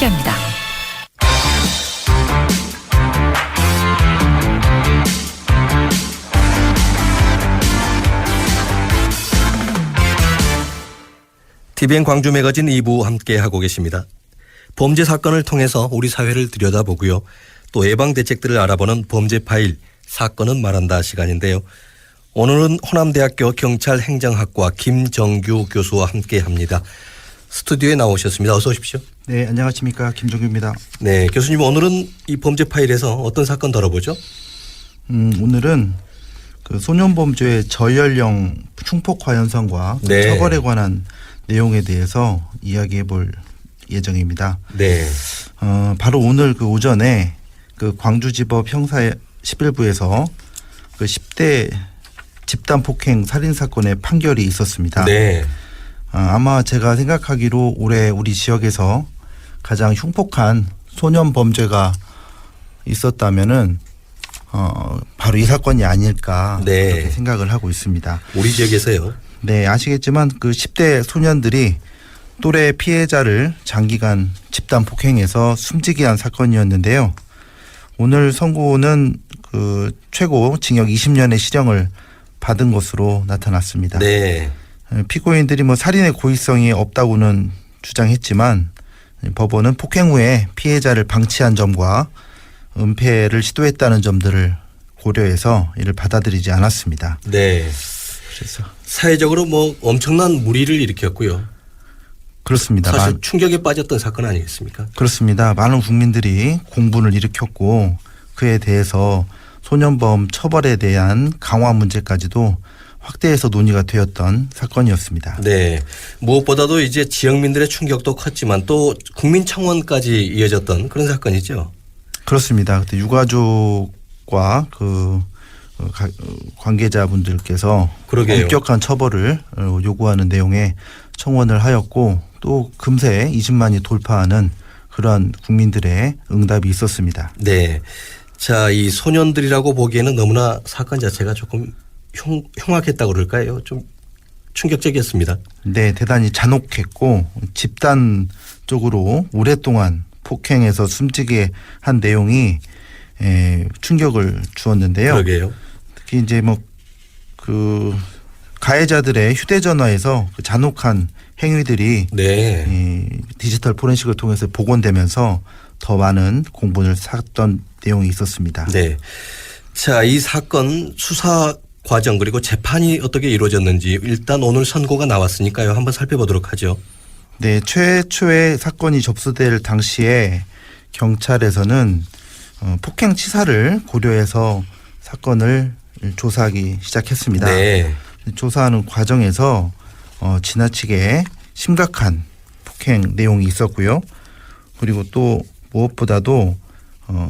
함께합니다. TVN 광주 매거진 2부 함께하고 계십니다. 범죄 사건을 통해서 우리 사회를 들여다보고요. 또 예방 대책들을 알아보는 범죄 파일 사건은 말한다 시간인데요. 오늘은 호남대학교 경찰행정학과 김정규 교수와 함께합니다. 스튜디오에 나오셨습니다. 어서 오십시오. 네, 안녕하십니까. 김정규입니다. 네, 교수님 오늘은 이 범죄 파일에서 어떤 사건 다뤄보죠? 오늘은 그 소년범죄의 저연령 충폭화 현상과 네. 처벌에 관한 내용에 대해서 이야기해 볼 예정입니다. 네. 바로 오늘 그 오전에 그 광주지법 형사 11부에서 그 10대 집단 폭행 살인 사건의 판결이 있었습니다. 네. 아마 제가 생각하기로 올해 우리 지역에서 가장 흉폭한 소년 범죄가 있었다면은 바로 이 사건이 아닐까 네. 그렇게 생각을 하고 있습니다. 우리 지역에서요. 네, 아시겠지만 그 10대 소년들이 또래 피해자를 장기간 집단 폭행해서 숨지게 한 사건이었는데요. 오늘 선고는 그 최고 징역 20년의 실형을 받은 것으로 나타났습니다. 네. 피고인들이 뭐 살인의 고의성이 없다고는 주장했지만 법원은 폭행 후에 피해자를 방치한 점과 은폐를 시도했다는 점들을 고려해서 이를 받아들이지 않았습니다. 네. 그래서 사회적으로 뭐 엄청난 물의를 일으켰고요. 그렇습니다. 사실 충격에 빠졌던 사건 아니겠습니까? 그렇습니다. 많은 국민들이 공분을 일으켰고 그에 대해서 소년범 처벌에 대한 강화 문제까지도 확대해서 논의가 되었던 사건이었습니다. 네. 무엇보다도 이제 지역민들의 충격도 컸지만 또 국민청원까지 이어졌던 그런 사건이죠. 그렇습니다. 그때 유가족과 그 관계자분들께서 그러게요. 엄격한 처벌을 요구하는 내용의 청원을 하였고 또 금세 20만이 돌파하는 그러한 국민들의 응답이 있었습니다. 네. 자, 이 소년들이라고 보기에는 너무나 사건 자체가 조금 흉악했다고 그럴까요? 좀 충격적이었습니다. 네, 대단히 잔혹했고 집단적으로 오랫동안 폭행해서 숨지게 한 내용이 충격을 주었는데요. 그러게요. 특히 이제 뭐 그 가해자들의 휴대전화에서 그 잔혹한 행위들이 네. 이 디지털 포렌식을 통해서 복원되면서 더 많은 공분을 샀던 내용이 있었습니다. 네. 자, 이 사건 수사 과정 그리고 재판이 어떻게 이루어졌는지 일단 오늘 선고가 나왔으니까요. 한번 살펴보도록 하죠. 네, 최초의 사건이 접수될 당시에 경찰에서는 폭행치사를 고려해서 사건을 조사하기 시작했습니다. 네. 조사하는 과정에서 지나치게 심각한 폭행 내용이 있었고요. 그리고 또 무엇보다도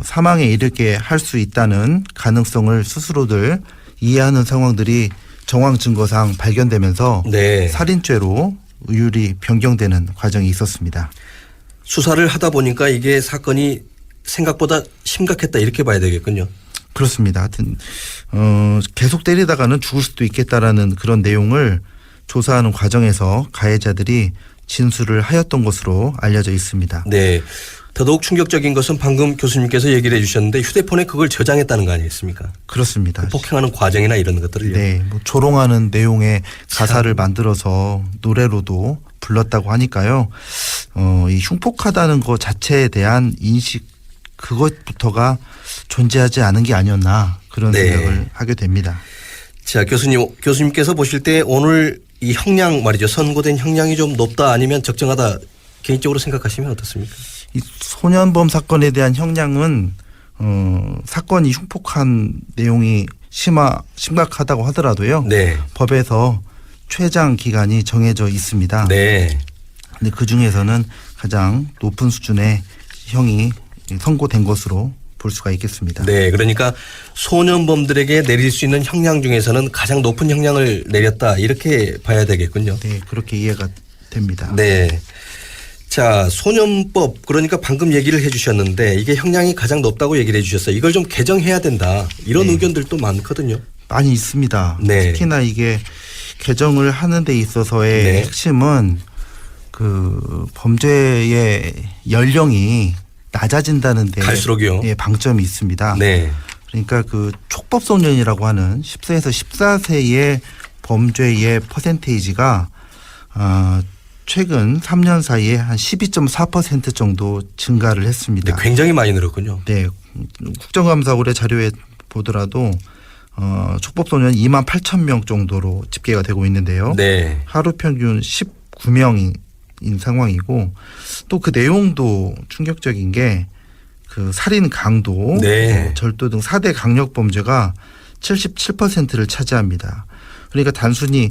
사망에 이르게 할 수 있다는 가능성을 스스로들 이해하는 상황들이 정황 증거상 발견되면서 네. 살인죄로 의율이 변경되는 과정이 있었습니다. 수사를 하다 보니까 이게 사건이 생각보다 심각했다 이렇게 봐야 되겠군요. 그렇습니다. 하여튼 계속 때리다가는 죽을 수도 있겠다라는 그런 내용을 조사하는 과정에서 가해자들이 진술을 하였던 것으로 알려져 있습니다. 네. 더더욱 충격적인 것은 방금 교수님께서 얘기를 해 주셨는데 휴대폰에 그걸 저장했다는 거 아니겠습니까? 그렇습니다. 폭행하는 과정이나 이런 것들을요. 네, 뭐 조롱하는 내용의 가사를 만들어서 노래로도 불렀다고 하니까요. 이 흉폭하다는 것 자체에 대한 인식 그것부터가 존재하지 않은 게 아니었나 그런 네. 생각을 하게 됩니다. 자, 교수님께서 보실 때 오늘 이 형량 말이죠. 선고된 형량이 좀 높다 아니면 적정하다 개인적으로 생각하시면 어떻습니까? 이 소년범 사건에 대한 형량은 사건이 흉폭한 내용이 심각하다고 하더라도요. 네. 법에서 최장 기간이 정해져 있습니다. 네. 근데 그 중에서는 가장 높은 수준의 형이 선고된 것으로 볼 수가 있겠습니다. 네. 그러니까 소년범들에게 내릴 수 있는 형량 중에서는 가장 높은 형량을 내렸다 이렇게 봐야 되겠군요. 네, 그렇게 이해가 됩니다. 네. 자, 소년법 그러니까 방금 얘기를 해 주셨는데 이게 형량이 가장 높다고 얘기를 해 주셨어요. 이걸 좀 개정해야 된다. 이런 네. 의견들도 많거든요. 많이 있습니다. 네. 특히나 이게 개정을 하는 데 있어서의 네. 핵심은 그 범죄의 연령이 낮아진다는 데 갈수록요. 예, 방점이 있습니다. 네. 그러니까 그 촉법소년이라고 하는 10세에서 14세의 범죄의 퍼센테이지가 최근 3년 사이에 한 12.4% 정도 증가를 했습니다. 네, 굉장히 많이 늘었군요. 네, 국정감사 올해 자료에 보더라도 촉법소년 2만 8천 명 정도로 집계가 되고 있는데요. 네. 하루 평균 19명인 상황이고 또 그 내용도 충격적인 게 그 살인 강도, 네. 절도 등 4대 강력 범죄가 77%를 차지합니다. 그러니까 단순히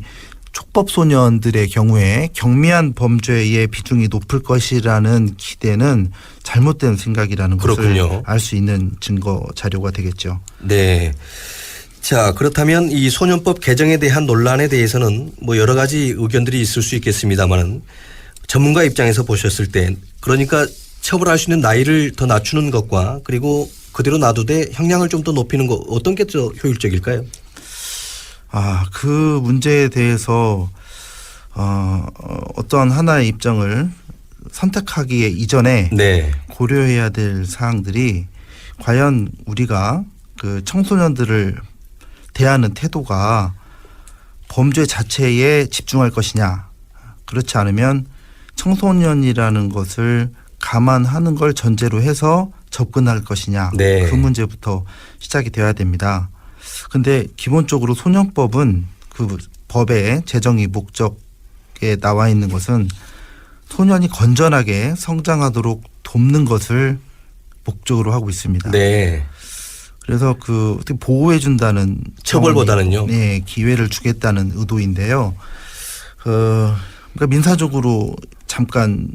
촉법 소년들의 경우에 경미한 범죄의 비중이 높을 것이라는 기대는 잘못된 생각이라는 그렇군요. 것을 알 수 있는 증거 자료가 되겠죠. 네. 자, 그렇다면 이 소년법 개정에 대한 논란에 대해서는 뭐 여러 가지 의견들이 있을 수 있겠습니다만은 전문가 입장에서 보셨을 때 그러니까 처벌할 수 있는 나이를 더 낮추는 것과 그리고 그대로 놔두되 형량을 좀 더 높이는 것 어떤 게 더 효율적일까요? 그 문제에 대해서 어떤 하나의 입장을 선택하기에 이전에 네. 고려해야 될 사항들이 과연 우리가 그 청소년들을 대하는 태도가 범죄 자체에 집중할 것이냐, 그렇지 않으면 청소년이라는 것을 감안하는 걸 전제로 해서 접근할 것이냐, 네. 그 문제부터 시작이 되어야 됩니다. 근데 기본적으로 소년법은 그 법의 제정의 목적에 나와 있는 것은 소년이 건전하게 성장하도록 돕는 것을 목적으로 하고 있습니다. 네. 그래서 그 어떻게 보호해 준다는 처벌보다는요. 네, 기회를 주겠다는 의도인데요. 그러니까 민사적으로 잠깐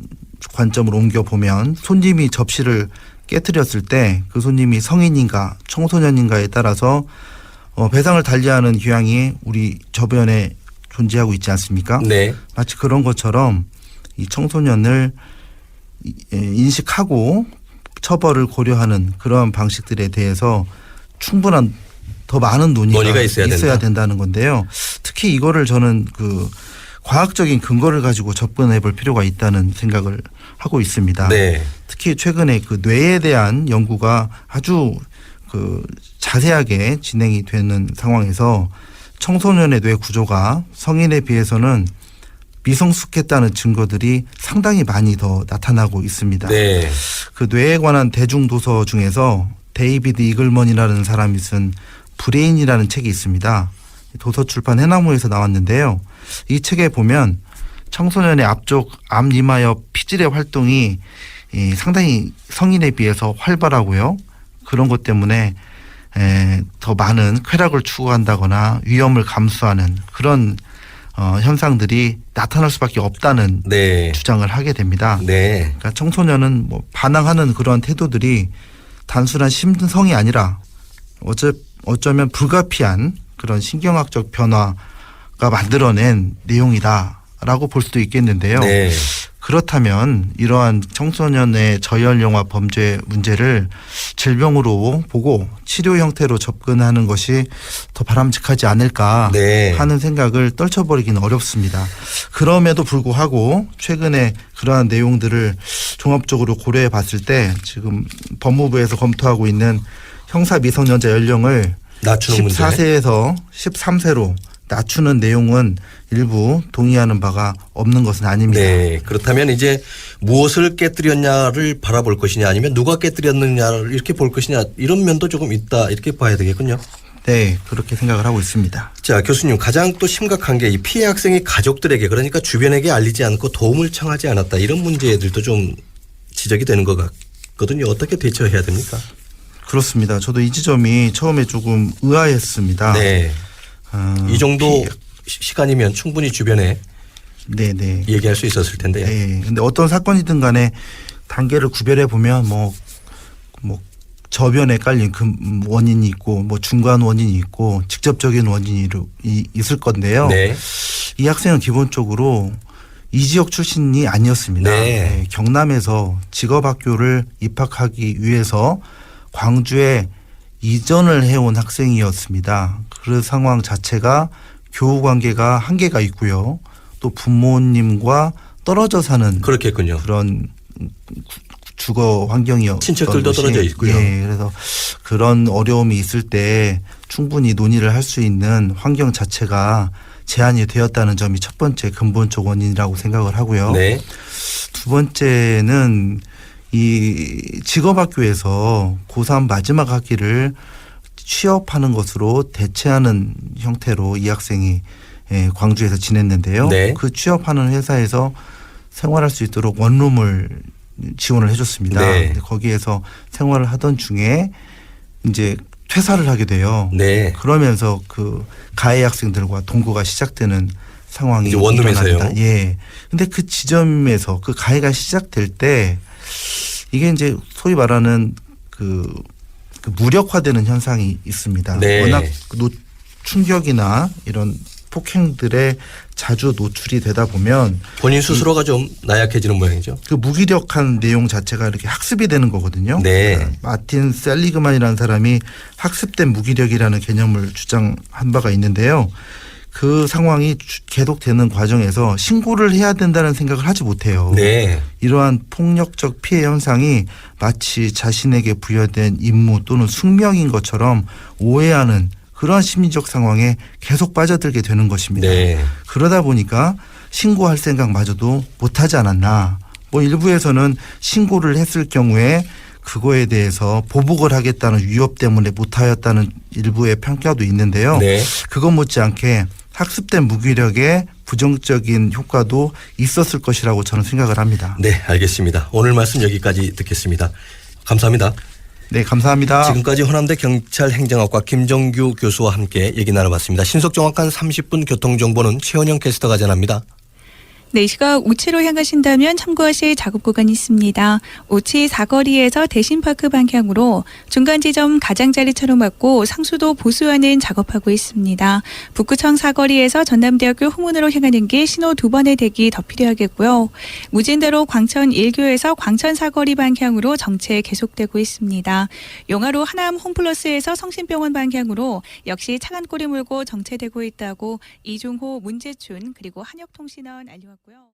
관점을 옮겨 보면 손님이 접시를 깨뜨렸을 때 그 손님이 성인인가 청소년인가에 따라서 배상을 달리하는 규양이 우리 저변에 존재하고 있지 않습니까? 네. 마치 그런 것처럼 이 청소년을 인식하고 처벌을 고려하는 그러한 방식들에 대해서 충분한 더 많은 논의가 있어야 된다는 건데요. 특히 이거를 저는 그 과학적인 근거를 가지고 접근해 볼 필요가 있다는 생각을 하고 있습니다. 네. 특히 최근에 그 뇌에 대한 연구가 아주 그 자세하게 진행이 되는 상황에서 청소년의 뇌 구조가 성인에 비해서는 미성숙했다는 증거들이 상당히 많이 더 나타나고 있습니다. 네. 그 뇌에 관한 대중 도서 중에서 데이비드 이글먼이라는 사람이 쓴 브레인이라는 책이 있습니다. 도서 출판 해나무에서 나왔는데요. 이 책에 보면 청소년의 앞쪽 앞니마옆 피질의 활동이 상당히 성인에 비해서 활발하고요. 그런 것 때문에 더 많은 쾌락을 추구한다거나 위험을 감수하는 그런 현상들이 나타날 수밖에 없다는 네. 주장을 하게 됩니다. 네. 그러니까 청소년은 뭐 반항하는 그러한 태도들이 단순한 심성이 아니라 어쩌면 불가피한 그런 신경학적 변화가 만들어낸 내용이다라고 볼 수도 있겠는데요. 네. 그렇다면 이러한 청소년의 저연령화 범죄 문제를 질병으로 보고 치료 형태로 접근하는 것이 더 바람직하지 않을까 네. 하는 생각을 떨쳐버리기는 어렵습니다. 그럼에도 불구하고 최근에 그러한 내용들을 종합적으로 고려해 봤을 때 지금 법무부에서 검토하고 있는 형사 미성년자 연령을 낮추는 문제. 14세에서 13세로 낮추는 내용은 일부 동의하는 바가 없는 것은 아닙니다. 네. 그렇다면 이제 무엇을 깨뜨렸냐를 바라볼 것이냐 아니면 누가 깨뜨렸느냐를 이렇게 볼 것이냐 이런 면도 조금 있다 이렇게 봐야 되겠군요. 네. 그렇게 생각을 하고 있습니다. 자, 교수님 가장 또 심각한 게 이 피해 학생이 가족들에게 그러니까 주변에게 알리지 않고 도움을 청하지 않았다 이런 문제들도 좀 지적이 되는 것 같거든요. 어떻게 대처해야 됩니까? 그렇습니다. 저도 이 지점이 처음에 조금 의아했습니다. 네. 이 정도 시간이면 충분히 주변에 네네. 얘기할 수 있었을 텐데요. 네. 근데 어떤 사건이든 간에 단계를 구별해 보면 뭐 저변에 깔린 그 원인이 있고 뭐 중간 원인이 있고 직접적인 원인이 있을 건데요. 네. 이 학생은 기본적으로 이 지역 출신이 아니었습니다. 네. 네. 경남에서 직업학교를 입학하기 위해서 광주에 이전을 해온 학생이었습니다. 그 상황 자체가 교우 관계가 한계가 있고요. 또 부모님과 떨어져 사는 그렇겠군요. 그런 주거 환경이었던 친척들도 것이, 떨어져 있고요. 예, 그래서 그런 어려움이 있을 때 충분히 논의를 할 수 있는 환경 자체가 제한이 되었다는 점이 첫 번째 근본적 원인이라고 생각을 하고요. 네. 두 번째는 이 직업학교에서 고3 마지막 학기를 취업하는 것으로 대체하는 형태로 이 학생이 광주에서 지냈는데요. 네. 그 취업하는 회사에서 생활할 수 있도록 원룸을 지원을 해줬습니다. 네. 근데 거기에서 생활을 하던 중에 이제 퇴사를 하게 돼요. 네. 그러면서 그 가해 학생들과 동거가 시작되는 상황이 이제 원룸에서요? 일어납니다. 예. 근데 그 지점에서 그 가해가 시작될 때 이게 이제 소위 말하는 그 무력화되는 현상이 있습니다. 네. 워낙 충격이나 이런 폭행들에 자주 노출이 되다 보면 본인 스스로가 좀 나약해지는 모양이죠. 그 무기력한 내용 자체가 이렇게 학습이 되는 거거든요. 네. 그러니까 마틴 셀리그만이라는 사람이 학습된 무기력이라는 개념을 주장한 바가 있는데요. 그 상황이 계속되는 과정에서 신고를 해야 된다는 생각을 하지 못해요. 네. 이러한 폭력적 피해 현상이 마치 자신에게 부여된 임무 또는 숙명인 것처럼 오해하는 그러한 심리적 상황에 계속 빠져들게 되는 것입니다. 네. 그러다 보니까 신고할 생각마저도 못하지 않았나. 뭐 일부에서는 신고를 했을 경우에 그거에 대해서 보복을 하겠다는 위협 때문에 못하였다는 일부의 평가도 있는데요. 네. 그것 못지않게 학습된 무기력의 부정적인 효과도 있었을 것이라고 저는 생각을 합니다. 네, 알겠습니다. 오늘 말씀 여기까지 듣겠습니다. 감사합니다. 네, 감사합니다. 지금까지 호남대 경찰행정학과 김정규 교수와 함께 얘기 나눠봤습니다. 신속 정확한 30분 교통정보는 최원영 캐스터가 전합니다. 네, 이 시각 우치로 향하신다면 참고하실 작업 구간이 있습니다. 우치 사거리에서 대신파크 방향으로 중간 지점 가장자리차로 막고 상수도 보수하는 작업하고 있습니다. 북구청 사거리에서 전남대학교 후문으로 향하는 길 신호 2번의 대기 더 필요하겠고요. 무진대로 광천 1교에서 광천 사거리 방향으로 정체 계속되고 있습니다. 용화로 하남 홈플러스에서 성심병원 방향으로 역시 차간골이 몰고 정체되고 있다고 이중호 문재춘 그리고 한역통신원 알려왔고요.